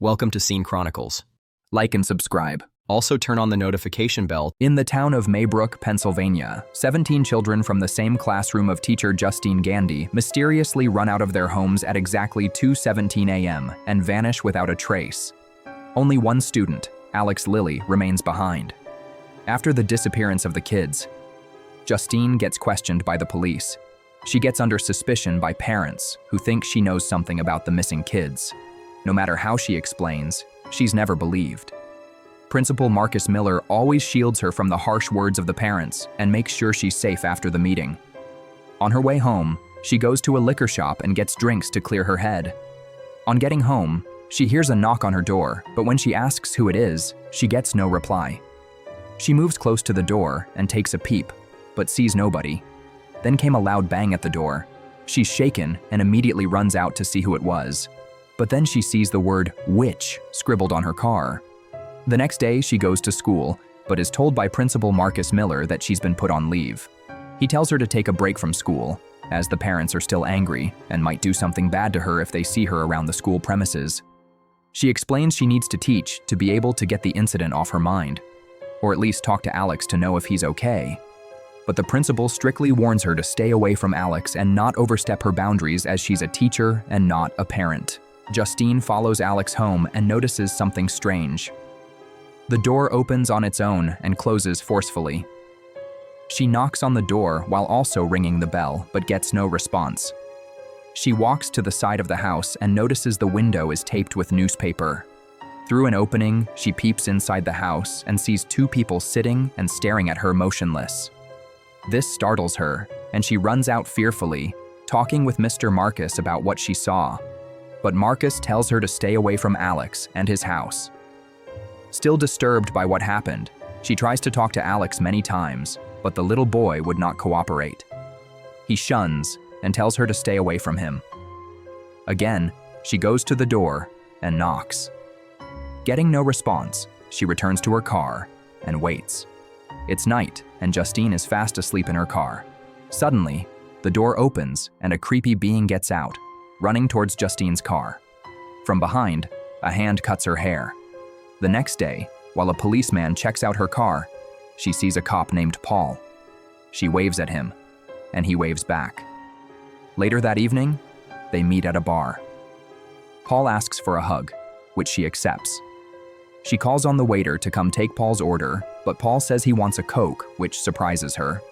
Welcome to Scene Chronicles. Like and subscribe. Also turn on the notification bell. In the town of Maybrook, Pennsylvania, 17 children from the same classroom of teacher Justine Gandy mysteriously run out of their homes at exactly 2:17 a.m. and vanish without a trace. Only one student, Alex Lilly, remains behind. After the disappearance of the kids, Justine gets questioned by the police. She gets under suspicion by parents who think she knows something about the missing kids. No matter how she explains, she's never believed. Principal Marcus Miller always shields her from the harsh words of the parents and makes sure she's safe after the meeting. On her way home, she goes to a liquor shop and gets drinks to clear her head. On getting home, she hears a knock on her door, but when she asks who it is, she gets no reply. She moves close to the door and takes a peep, but sees nobody. Then came a loud bang at the door. She's shaken and immediately runs out to see who it was. But then she sees the word witch scribbled on her car. The next day, she goes to school, but is told by Principal Marcus Miller that she's been put on leave. He tells her to take a break from school, as the parents are still angry and might do something bad to her if they see her around the school premises. She explains she needs to teach to be able to get the incident off her mind, or at least talk to Alex to know if he's okay. But the principal strictly warns her to stay away from Alex and not overstep her boundaries as she's a teacher and not a parent. Justine follows Alex home and notices something strange. The door opens on its own and closes forcefully. She knocks on the door while also ringing the bell, but gets no response. She walks to the side of the house and notices the window is taped with newspaper. Through an opening, she peeps inside the house and sees two people sitting and staring at her motionless. This startles her, and she runs out fearfully, talking with Mr. Marcus about what she saw. But Marcus tells her to stay away from Alex and his house. Still disturbed by what happened, she tries to talk to Alex many times, but the little boy would not cooperate. He shuns and tells her to stay away from him. Again, she goes to the door and knocks. Getting no response, she returns to her car and waits. It's night, and Justine is fast asleep in her car. Suddenly, the door opens and a creepy being gets out, running towards Justine's car. From behind, a hand cuts her hair. The next day, while a policeman checks out her car, she sees a cop named Paul. She waves at him, and he waves back. Later that evening, they meet at a bar. Paul asks for a hug, which she accepts. She calls on the waiter to come take Paul's order, but Paul says he wants a Coke, which surprises her.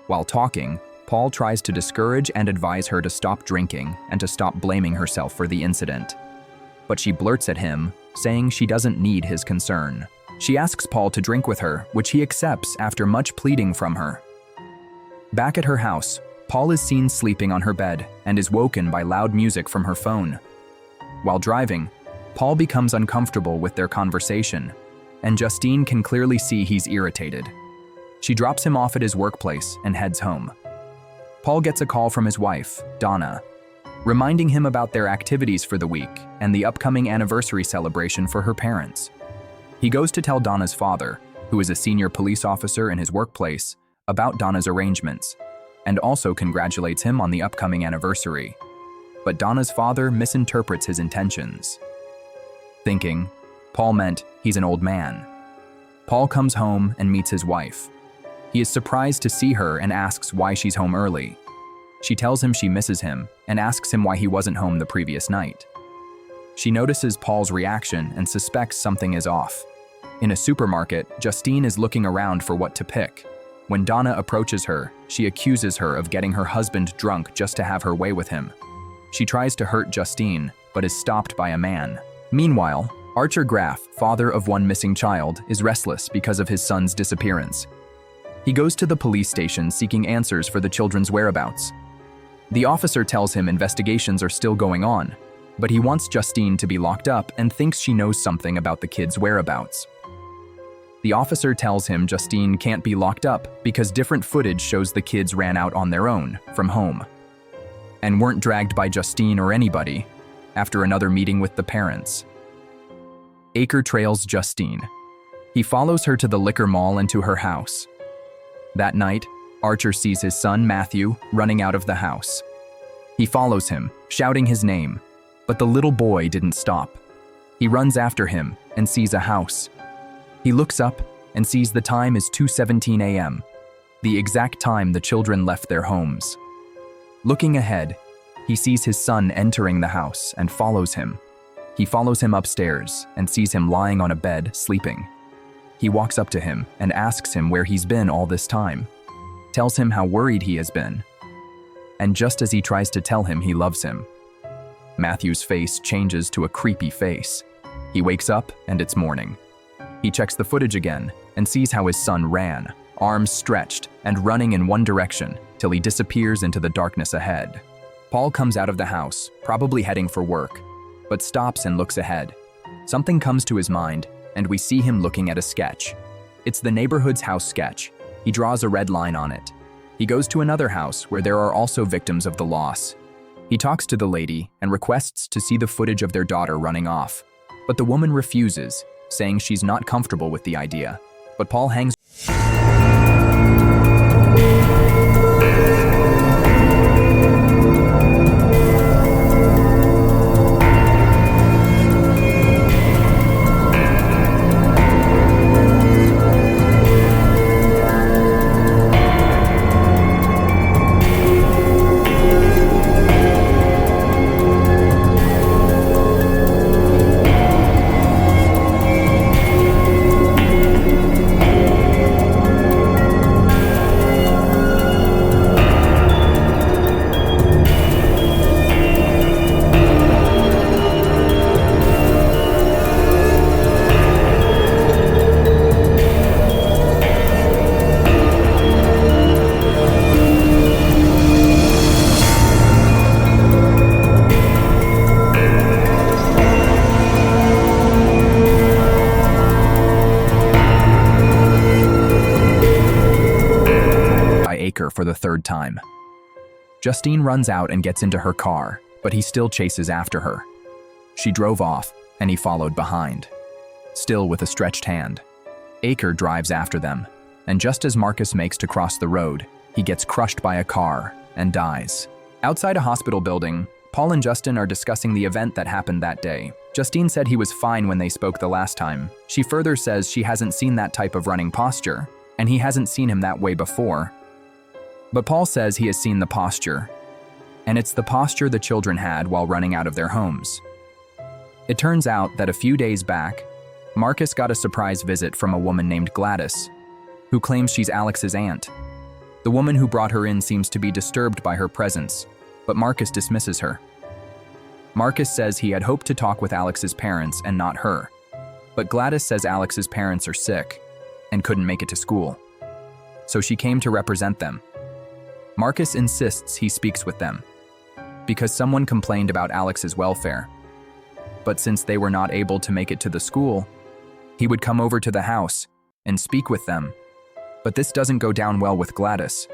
While talking, Paul tries to discourage and advise her to stop drinking and to stop blaming herself for the incident. But she blurts at him, saying she doesn't need his concern. She asks Paul to drink with her, which he accepts after much pleading from her. Back at her house, Paul is seen sleeping on her bed and is woken by loud music from her phone. While driving, Paul becomes uncomfortable with their conversation, and Justine can clearly see he's irritated. She drops him off at his workplace and heads home. Paul gets a call from his wife, Donna, reminding him about their activities for the week and the upcoming anniversary celebration for her parents. He goes to tell Donna's father, who is a senior police officer in his workplace, about Donna's arrangements, and also congratulates him on the upcoming anniversary. But Donna's father misinterprets his intentions, thinking Paul meant he's an old man. Paul comes home and meets his wife. He is surprised to see her and asks why she's home early. She tells him she misses him and asks him why he wasn't home the previous night. She notices Paul's reaction and suspects something is off. In a supermarket, Justine is looking around for what to pick. When Donna approaches her, she accuses her of getting her husband drunk just to have her way with him. She tries to hurt Justine, but is stopped by a man. Meanwhile, Archer Graff, father of one missing child, is restless because of his son's disappearance. He goes to the police station seeking answers for the children's whereabouts. The officer tells him investigations are still going on, but he wants Justine to be locked up and thinks she knows something about the kids' whereabouts. The officer tells him Justine can't be locked up because different footage shows the kids ran out on their own from home and weren't dragged by Justine or anybody after another meeting with the parents. Aker trails Justine. He follows her to the liquor mall and to her house. That night, Archer sees his son, Matthew, running out of the house. He follows him, shouting his name, but the little boy didn't stop. He runs after him and sees a house. He looks up and sees the time is 2:17 a.m., the exact time the children left their homes. Looking ahead, he sees his son entering the house and follows him. He follows him upstairs and sees him lying on a bed, sleeping. He walks up to him and asks him where he's been all this time, tells him how worried he has been. And just as he tries to tell him he loves him, Matthew's face changes to a creepy face. He wakes up and it's morning. He checks the footage again and sees how his son ran, arms stretched and running in one direction till he disappears into the darkness ahead. Paul comes out of the house, probably heading for work, but stops and looks ahead. Something comes to his mind, and we see him looking at a sketch. It's the neighborhood's house sketch. He draws a red line on it. He goes to another house where there are also victims of the loss. He talks to the lady and requests to see the footage of their daughter running off. But the woman refuses, saying she's not comfortable with the idea. But Paul hangs for the third time. Justine runs out and gets into her car, but he still chases after her. She drove off, and he followed behind, still with a stretched hand. Aker drives after them, and just as Marcus makes to cross the road, he gets crushed by a car and dies. Outside a hospital building, Paul and Justin are discussing the event that happened that day. Justine said he was fine when they spoke the last time. She further says she hasn't seen that type of running posture, and he hasn't seen him that way before. But Paul says he has seen the posture, and it's the posture the children had while running out of their homes. It turns out that a few days back, Marcus got a surprise visit from a woman named Gladys, who claims she's Alex's aunt. The woman who brought her in seems to be disturbed by her presence, but Marcus dismisses her. Marcus says he had hoped to talk with Alex's parents and not her, but Gladys says Alex's parents are sick and couldn't make it to school, so she came to represent them. Marcus insists he speaks with them, because someone complained about Alex's welfare. But since they were not able to make it to the school, he would come over to the house and speak with them. But this doesn't go down well with Gladys.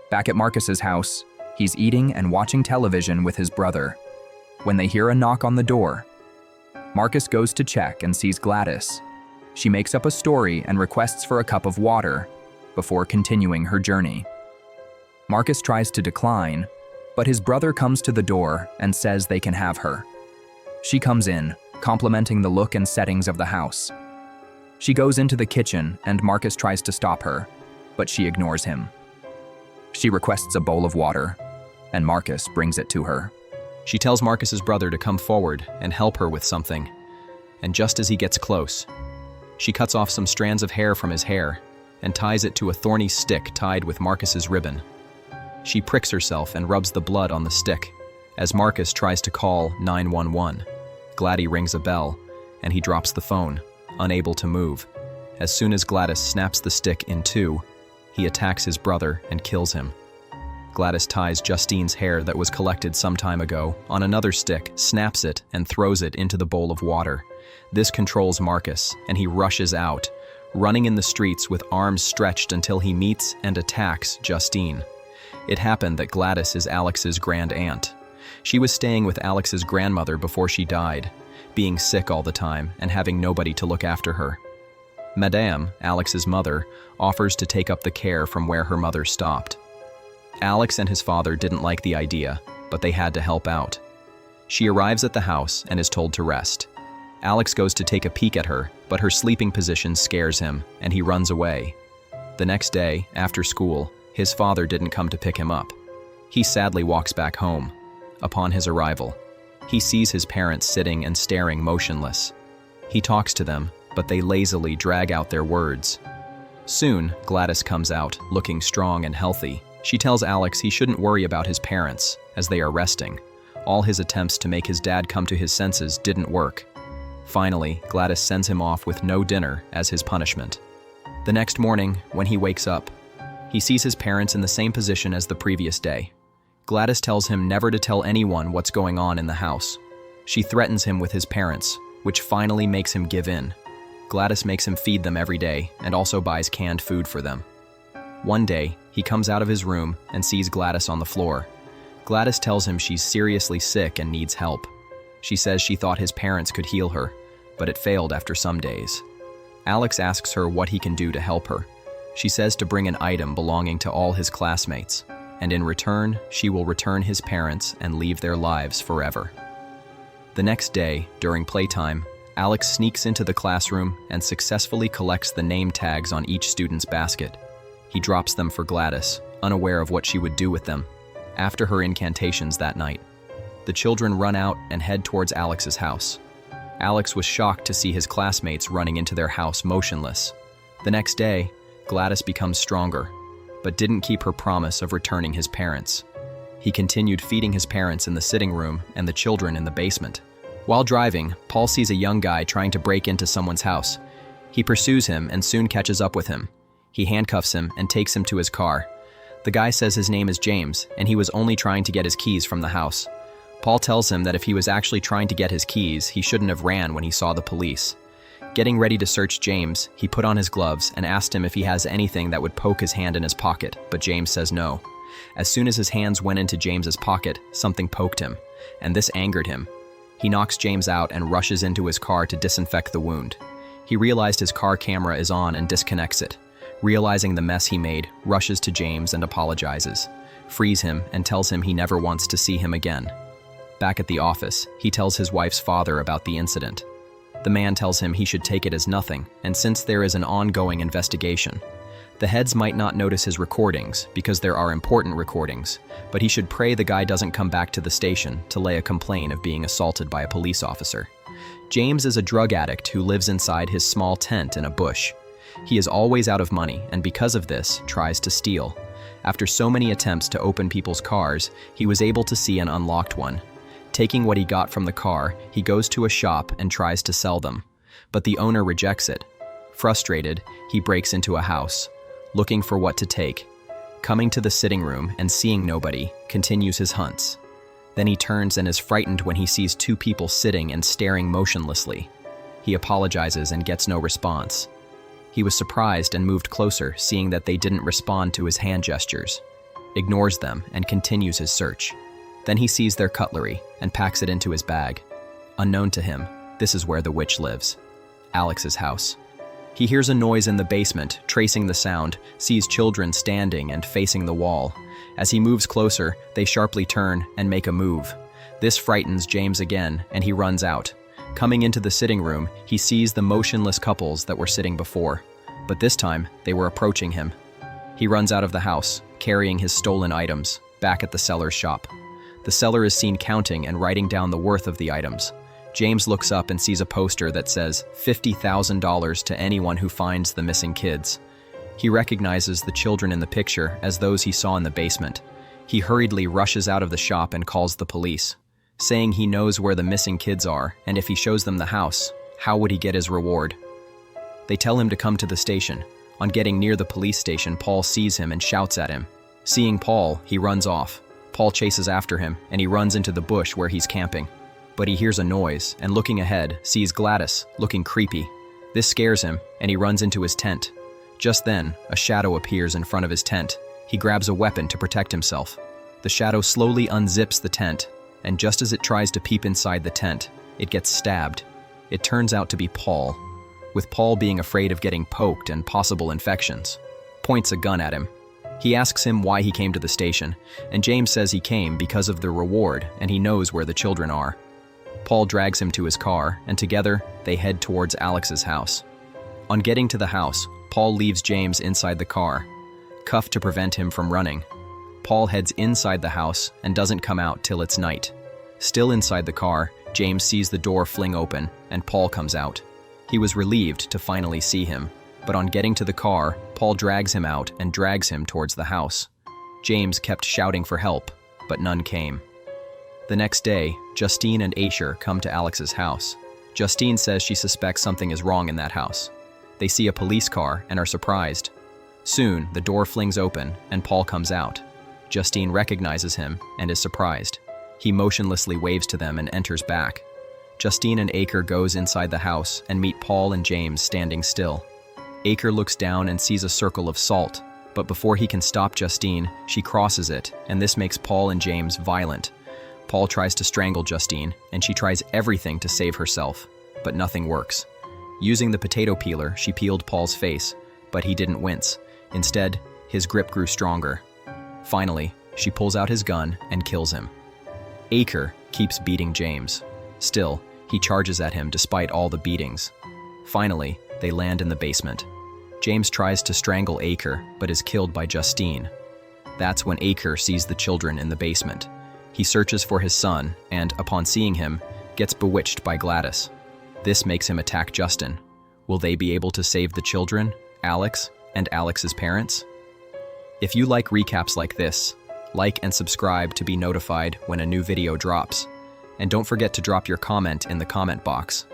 Back at Marcus's house, he's eating and watching television with his brother, when they hear a knock on the door. Marcus goes to check and sees Gladys. She makes up a story and requests for a cup of water before continuing her journey. Marcus tries to decline, but his brother comes to the door and says they can have her. She comes in, complimenting the look and settings of the house. She goes into the kitchen and Marcus tries to stop her, but she ignores him. She requests a bowl of water, and Marcus brings it to her. She tells Marcus's brother to come forward and help her with something, and just as he gets close, she cuts off some strands of hair from his hair and ties it to a thorny stick tied with Marcus's ribbon. She pricks herself and rubs the blood on the stick as Marcus tries to call 911. Gladys rings a bell, and he drops the phone, unable to move. As soon as Gladys snaps the stick in two, he attacks his brother and kills him. Gladys ties Justine's hair that was collected some time ago on another stick, snaps it, and throws it into the bowl of water. This controls Marcus, and he rushes out, running in the streets with arms stretched until he meets and attacks Justine. It happened that Gladys is Alex's grand aunt. She was staying with Alex's grandmother before she died, being sick all the time and having nobody to look after her. Madame, Alex's mother, offers to take up the care from where her mother stopped. Alex and his father didn't like the idea, but they had to help out. She arrives at the house and is told to rest. Alex goes to take a peek at her, but her sleeping position scares him, and he runs away. The next day, after school, his father didn't come to pick him up. He sadly walks back home. Upon his arrival, he sees his parents sitting and staring motionless. He talks to them, but they lazily drag out their words. Soon, Gladys comes out, looking strong and healthy. She tells Alex he shouldn't worry about his parents, as they are resting. All his attempts to make his dad come to his senses didn't work. Finally, Gladys sends him off with no dinner as his punishment. The next morning, when he wakes up, he sees his parents in the same position as the previous day. Gladys tells him never to tell anyone what's going on in the house. She threatens him with his parents, which finally makes him give in. Gladys makes him feed them every day and also buys canned food for them. One day, he comes out of his room and sees Gladys on the floor. Gladys tells him she's seriously sick and needs help. She says she thought his parents could heal her, but it failed after some days. Alex asks her what he can do to help her. She says to bring an item belonging to all his classmates, and in return, she will return his parents and leave their lives forever. The next day, during playtime, Alex sneaks into the classroom and successfully collects the name tags on each student's basket. He drops them for Gladys, unaware of what she would do with them, after her incantations that night. The children run out and head towards Alex's house. Alex was shocked to see his classmates running into their house motionless. The next day, Gladys becomes stronger, but didn't keep her promise of returning his parents. He continued feeding his parents in the sitting room and the children in the basement. While driving, Paul sees a young guy trying to break into someone's house. He pursues him and soon catches up with him. He handcuffs him and takes him to his car. The guy says his name is James, and he was only trying to get his keys from the house. Paul tells him that if he was actually trying to get his keys, he shouldn't have ran when he saw the police. Getting ready to search James, he put on his gloves and asked him if he has anything that would poke his hand in his pocket, but James says no. As soon as his hands went into James's pocket, something poked him, and this angered him. He knocks James out and rushes into his car to disinfect the wound. He realized his car camera is on and disconnects it. Realizing the mess he made, rushes to James and apologizes, frees him, and tells him he never wants to see him again. Back at the office, he tells his wife's father about the incident. The man tells him he should take it as nothing, and since there is an ongoing investigation, the heads might not notice his recordings because there are important recordings, but he should pray the guy doesn't come back to the station to lay a complaint of being assaulted by a police officer. James is a drug addict who lives inside his small tent in a bush. He is always out of money, and because of this, tries to steal. After so many attempts to open people's cars, he was able to see an unlocked one. Taking what he got from the car, he goes to a shop and tries to sell them, but the owner rejects it. Frustrated, he breaks into a house, looking for what to take. Coming to the sitting room and seeing nobody, continues his hunts. Then he turns and is frightened when he sees two people sitting and staring motionlessly. He apologizes and gets no response. He was surprised and moved closer, seeing that they didn't respond to his hand gestures, ignores them, and continues his search. Then he sees their cutlery and packs it into his bag. Unknown to him, this is where the witch lives, Alex's house. He hears a noise in the basement, tracing the sound, sees children standing and facing the wall. As he moves closer, they sharply turn and make a move. This frightens James again, and he runs out. Coming into the sitting room, he sees the motionless couples that were sitting before, but this time they were approaching him. He runs out of the house, carrying his stolen items, back at the seller's shop. The seller is seen counting and writing down the worth of the items. James looks up and sees a poster that says $50,000 to anyone who finds the missing kids. He recognizes the children in the picture as those he saw in the basement. He hurriedly rushes out of the shop and calls the police, saying he knows where the missing kids are, and if he shows them the house, how would he get his reward? They tell him to come to the station. On getting near the police station, Paul sees him and shouts at him. Seeing Paul, he runs off. Paul chases after him, and he runs into the bush where he's camping. But he hears a noise, and looking ahead, sees Gladys, looking creepy. This scares him, and he runs into his tent. Just then, a shadow appears in front of his tent. He grabs a weapon to protect himself. The shadow slowly unzips the tent, and just as it tries to peep inside the tent, it gets stabbed. It turns out to be Paul, with Paul being afraid of getting poked and possible infections. Points a gun at him. He asks him why he came to the station, and James says he came because of the reward and he knows where the children are. Paul drags him to his car, and together, they head towards Alex's house. On getting to the house, Paul leaves James inside the car, cuffed to prevent him from running. Paul heads inside the house and doesn't come out till it's night. Still inside the car, James sees the door fling open, and Paul comes out. He was relieved to finally see him, but on getting to the car, Paul drags him out and drags him towards the house. James kept shouting for help, but none came. The next day, Justine and Asher come to Alex's house. Justine says she suspects something is wrong in that house. They see a police car and are surprised. Soon, the door flings open and Paul comes out. Justine recognizes him and is surprised. He motionlessly waves to them and enters back. Justine and Aker goes inside the house and meet Paul and James standing still. Aker looks down and sees a circle of salt, but before he can stop Justine, she crosses it, and this makes Paul and James violent. Paul tries to strangle Justine, and she tries everything to save herself, but nothing works. Using the potato peeler, she peeled Paul's face, but he didn't wince. Instead, his grip grew stronger. Finally, she pulls out his gun and kills him. Aker keeps beating James. Still, he charges at him despite all the beatings. Finally, they land in the basement. James tries to strangle Aker, but is killed by Justine. That's when Aker sees the children in the basement. He searches for his son, and, upon seeing him, gets bewitched by Gladys. This makes him attack Justin. Will they be able to save the children, Alex, and Alex's parents? If you like recaps like this, like and subscribe to be notified when a new video drops. And don't forget to drop your comment in the comment box.